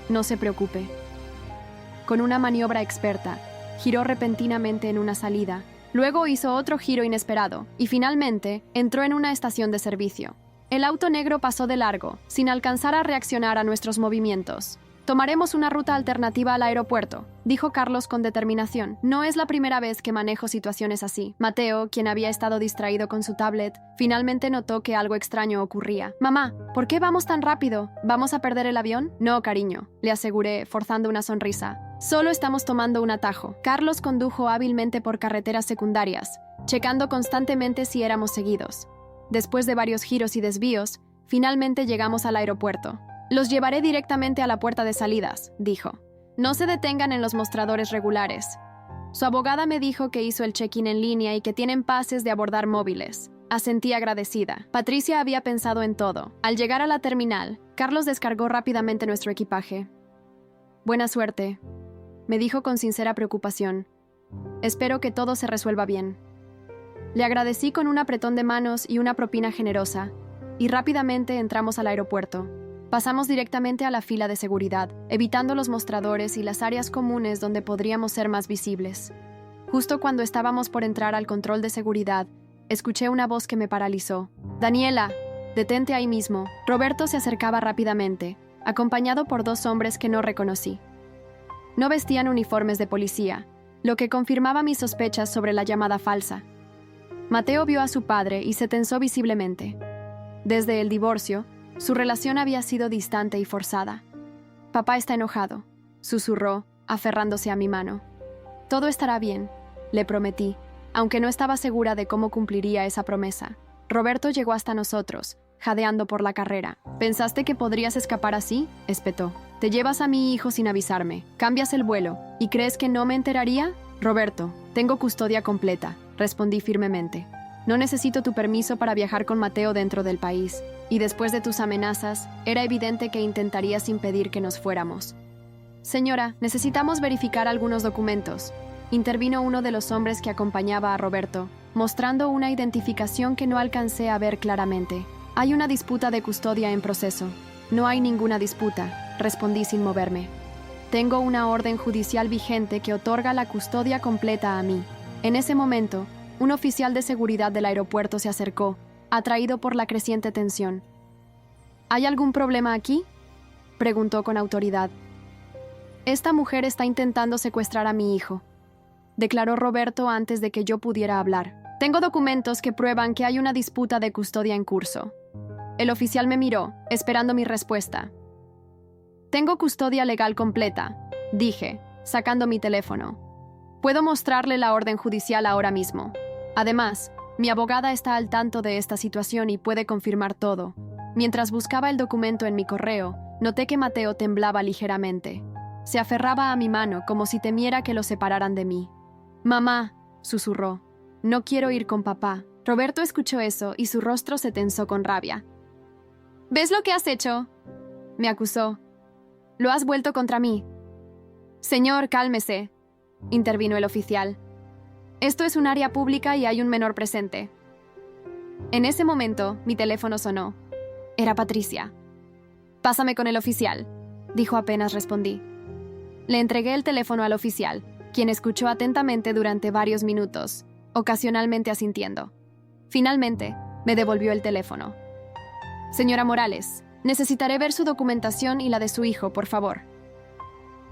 No se preocupe. Con una maniobra experta, giró repentinamente en una salida, luego hizo otro giro inesperado y finalmente entró en una estación de servicio. El auto negro pasó de largo, sin alcanzar a reaccionar a nuestros movimientos. Tomaremos una ruta alternativa al aeropuerto, dijo Carlos con determinación. No es la primera vez que manejo situaciones así. Mateo, quien había estado distraído con su tablet, finalmente notó que algo extraño ocurría. Mamá, ¿por qué vamos tan rápido? ¿Vamos a perder el avión? No, cariño, le aseguré, forzando una sonrisa. Solo estamos tomando un atajo. Carlos condujo hábilmente por carreteras secundarias, checando constantemente si éramos seguidos. Después de varios giros y desvíos, finalmente llegamos al aeropuerto. Los llevaré directamente a la puerta de salidas, dijo. No se detengan en los mostradores regulares. Su abogada me dijo que hizo el check-in en línea y que tienen pases de abordar móviles. Asentí agradecida. Patricia había pensado en todo. Al llegar a la terminal, Carlos descargó rápidamente nuestro equipaje. Buena suerte, me dijo con sincera preocupación. Espero que todo se resuelva bien. Le agradecí con un apretón de manos y una propina generosa, y rápidamente entramos al aeropuerto. Pasamos directamente a la fila de seguridad, evitando los mostradores y las áreas comunes donde podríamos ser más visibles. Justo cuando estábamos por entrar al control de seguridad, escuché una voz que me paralizó. «Daniela, detente ahí mismo». Roberto se acercaba rápidamente, acompañado por dos hombres que no reconocí. No vestían uniformes de policía, lo que confirmaba mis sospechas sobre la llamada falsa. Mateo vio a su padre y se tensó visiblemente. Desde el divorcio, su relación había sido distante y forzada. «Papá está enojado», susurró, aferrándose a mi mano. «Todo estará bien», le prometí, aunque no estaba segura de cómo cumpliría esa promesa. Roberto llegó hasta nosotros, jadeando por la carrera. «¿Pensaste que podrías escapar así?», espetó. «Te llevas a mi hijo sin avisarme, cambias el vuelo, ¿y crees que no me enteraría?». «Roberto, tengo custodia completa», respondí firmemente. «No necesito tu permiso para viajar con Mateo dentro del país. Y después de tus amenazas, era evidente que intentarías impedir que nos fuéramos. Señora, necesitamos verificar algunos documentos. Intervino uno de los hombres que acompañaba a Roberto, mostrando una identificación que no alcancé a ver claramente. Hay una disputa de custodia en proceso. No hay ninguna disputa, respondí sin moverme. Tengo una orden judicial vigente que otorga la custodia completa a mí. En ese momento, un oficial de seguridad del aeropuerto se acercó, atraído por la creciente tensión. ¿Hay algún problema aquí?, preguntó con autoridad. Esta mujer está intentando secuestrar a mi hijo, declaró Roberto antes de que yo pudiera hablar. Tengo documentos que prueban que hay una disputa de custodia en curso. El oficial me miró, esperando mi respuesta. Tengo custodia legal completa, dije, sacando mi teléfono. Puedo mostrarle la orden judicial ahora mismo. Además, mi abogada está al tanto de esta situación y puede confirmar todo. Mientras buscaba el documento en mi correo, noté que Mateo temblaba ligeramente. Se aferraba a mi mano como si temiera que lo separaran de mí. «Mamá», susurró, «no quiero ir con papá». Roberto escuchó eso y su rostro se tensó con rabia. «¿Ves lo que has hecho?», me acusó. «Lo has vuelto contra mí». «Señor, cálmese», intervino el oficial. «Esto es un área pública y hay un menor presente». En ese momento, mi teléfono sonó. Era Patricia. «Pásame con el oficial», dijo apenas respondí. Le entregué el teléfono al oficial, quien escuchó atentamente durante varios minutos, ocasionalmente asintiendo. Finalmente, me devolvió el teléfono. «Señora Morales, necesitaré ver su documentación y la de su hijo, por favor».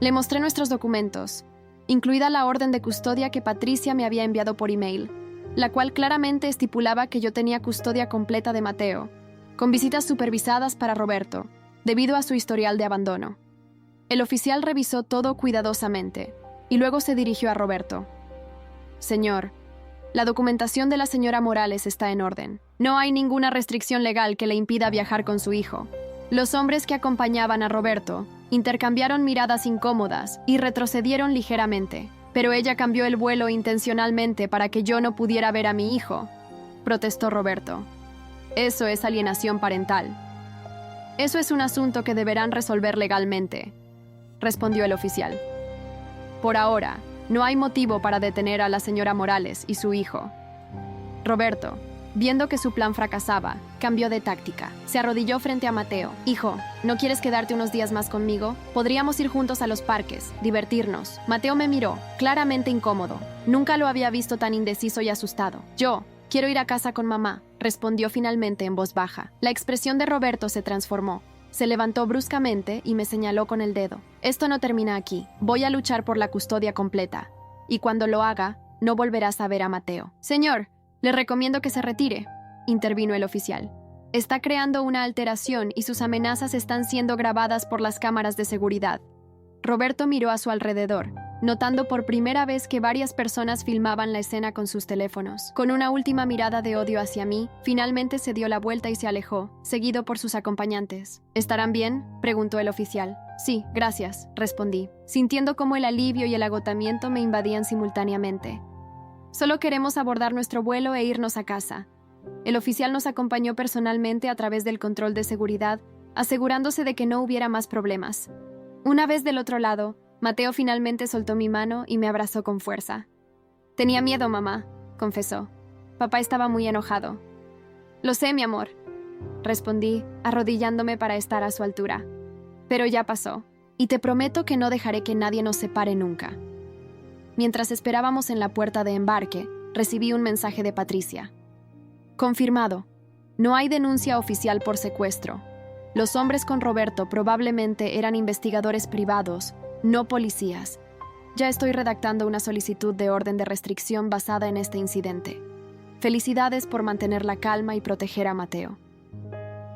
Le mostré nuestros documentos, incluida la orden de custodia que Patricia me había enviado por email, la cual claramente estipulaba que yo tenía custodia completa de Mateo, con visitas supervisadas para Roberto, debido a su historial de abandono. El oficial revisó todo cuidadosamente, y luego se dirigió a Roberto. «Señor, la documentación de la señora Morales está en orden. No hay ninguna restricción legal que le impida viajar con su hijo». Los hombres que acompañaban a Roberto intercambiaron miradas incómodas y retrocedieron ligeramente, pero ella cambió el vuelo intencionalmente para que yo no pudiera ver a mi hijo, protestó Roberto. Eso es alienación parental. Eso es un asunto que deberán resolver legalmente, respondió el oficial. Por ahora, no hay motivo para detener a la señora Morales y su hijo. Roberto, viendo que su plan fracasaba, cambió de táctica. Se arrodilló frente a Mateo. «Hijo, ¿no quieres quedarte unos días más conmigo? Podríamos ir juntos a los parques, divertirnos». Mateo me miró, claramente incómodo. Nunca lo había visto tan indeciso y asustado. «Yo quiero ir a casa con mamá», respondió finalmente en voz baja. La expresión de Roberto se transformó. Se levantó bruscamente y me señaló con el dedo. «Esto no termina aquí. Voy a luchar por la custodia completa. Y cuando lo haga, no volverás a ver a Mateo». «Señor, le recomiendo que se retire», intervino el oficial. «Está creando una alteración y sus amenazas están siendo grabadas por las cámaras de seguridad». Roberto miró a su alrededor, notando por primera vez que varias personas filmaban la escena con sus teléfonos. Con una última mirada de odio hacia mí, finalmente se dio la vuelta y se alejó, seguido por sus acompañantes. «¿Estarán bien?», preguntó el oficial. «Sí, gracias», respondí, sintiendo cómo el alivio y el agotamiento me invadían simultáneamente. «Solo queremos abordar nuestro vuelo e irnos a casa». El oficial nos acompañó personalmente a través del control de seguridad, asegurándose de que no hubiera más problemas. Una vez del otro lado, Mateo finalmente soltó mi mano y me abrazó con fuerza. «Tenía miedo, mamá», confesó. «Papá estaba muy enojado». «Lo sé, mi amor», respondí, arrodillándome para estar a su altura. «Pero ya pasó, y te prometo que no dejaré que nadie nos separe nunca». Mientras esperábamos en la puerta de embarque, recibí un mensaje de Patricia. «Confirmado. No hay denuncia oficial por secuestro. Los hombres con Roberto probablemente eran investigadores privados, no policías. Ya estoy redactando una solicitud de orden de restricción basada en este incidente. Felicidades por mantener la calma y proteger a Mateo».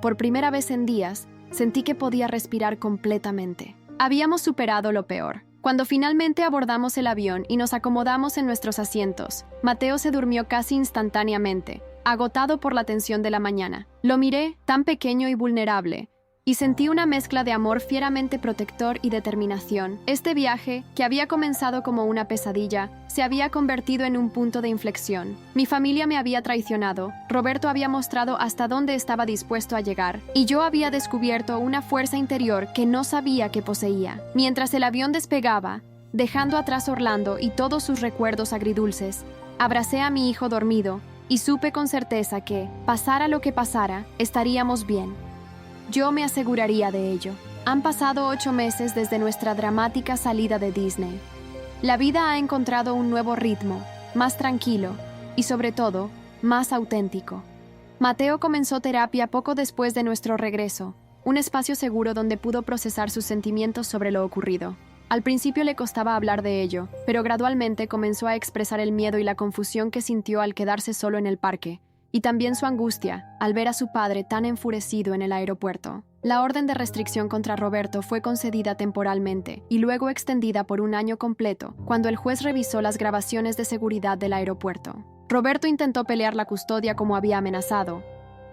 Por primera vez en días, sentí que podía respirar completamente. Habíamos superado lo peor. Cuando finalmente abordamos el avión y nos acomodamos en nuestros asientos, Mateo se durmió casi instantáneamente, agotado por la tensión de la mañana. Lo miré, tan pequeño y vulnerable, y sentí una mezcla de amor fieramente protector y determinación. Este viaje, que había comenzado como una pesadilla, se había convertido en un punto de inflexión. Mi familia me había traicionado, Roberto había mostrado hasta dónde estaba dispuesto a llegar, y yo había descubierto una fuerza interior que no sabía que poseía. Mientras el avión despegaba, dejando atrás Orlando y todos sus recuerdos agridulces, abracé a mi hijo dormido y supe con certeza que, pasara lo que pasara, estaríamos bien. Yo me aseguraría de ello. Han pasado 8 meses desde nuestra dramática salida de Disney. La vida ha encontrado un nuevo ritmo, más tranquilo y, sobre todo, más auténtico. Mateo comenzó terapia poco después de nuestro regreso, un espacio seguro donde pudo procesar sus sentimientos sobre lo ocurrido. Al principio le costaba hablar de ello, pero gradualmente comenzó a expresar el miedo y la confusión que sintió al quedarse solo en el parque, y también su angustia al ver a su padre tan enfurecido en el aeropuerto. La orden de restricción contra Roberto fue concedida temporalmente y luego extendida por un año completo cuando el juez revisó las grabaciones de seguridad del aeropuerto. Roberto intentó pelear la custodia como había amenazado,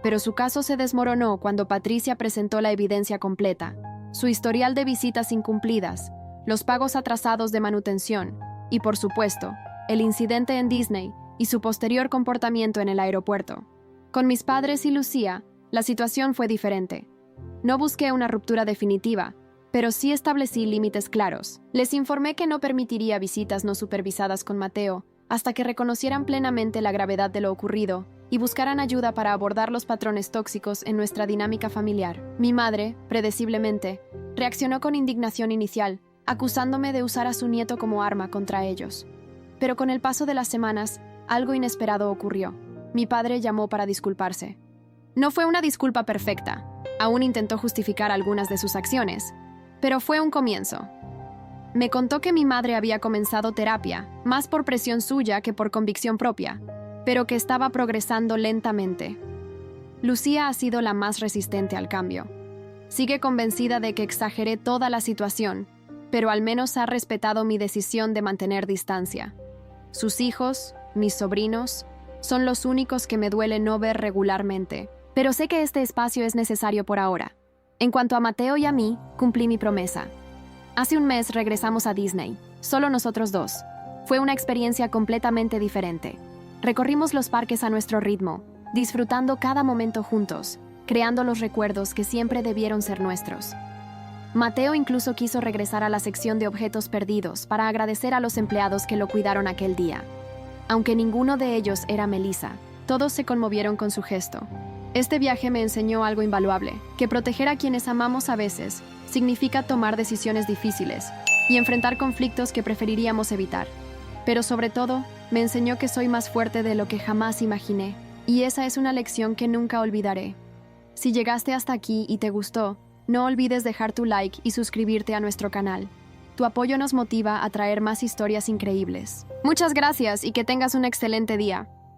pero su caso se desmoronó cuando Patricia presentó la evidencia completa: su historial de visitas incumplidas, los pagos atrasados de manutención y, por supuesto, el incidente en Disney y su posterior comportamiento en el aeropuerto. Con mis padres y Lucía, la situación fue diferente. No busqué una ruptura definitiva, pero sí establecí límites claros. Les informé que no permitiría visitas no supervisadas con Mateo hasta que reconocieran plenamente la gravedad de lo ocurrido y buscaran ayuda para abordar los patrones tóxicos en nuestra dinámica familiar. Mi madre, predeciblemente, reaccionó con indignación inicial, acusándome de usar a su nieto como arma contra ellos. Pero con el paso de las semanas, algo inesperado ocurrió. Mi padre llamó para disculparse. No fue una disculpa perfecta. Aún intentó justificar algunas de sus acciones, pero fue un comienzo. Me contó que mi madre había comenzado terapia, más por presión suya que por convicción propia, pero que estaba progresando lentamente. Lucía ha sido la más resistente al cambio. Sigue convencida de que exageré toda la situación, pero al menos ha respetado mi decisión de mantener distancia. Sus hijos, mis sobrinos, son los únicos que me duele no ver regularmente, pero sé que este espacio es necesario por ahora. En cuanto a Mateo y a mí, cumplí mi promesa. Hace un mes regresamos a Disney, solo nosotros dos. Fue una experiencia completamente diferente. Recorrimos los parques a nuestro ritmo, disfrutando cada momento juntos, creando los recuerdos que siempre debieron ser nuestros. Mateo incluso quiso regresar a la sección de objetos perdidos para agradecer a los empleados que lo cuidaron aquel día. Aunque ninguno de ellos era Melissa, todos se conmovieron con su gesto. Este viaje me enseñó algo invaluable, que proteger a quienes amamos a veces significa tomar decisiones difíciles y enfrentar conflictos que preferiríamos evitar. Pero sobre todo, me enseñó que soy más fuerte de lo que jamás imaginé, y esa es una lección que nunca olvidaré. Si llegaste hasta aquí y te gustó, no olvides dejar tu like y suscribirte a nuestro canal. Tu apoyo nos motiva a traer más historias increíbles. Muchas gracias y que tengas un excelente día.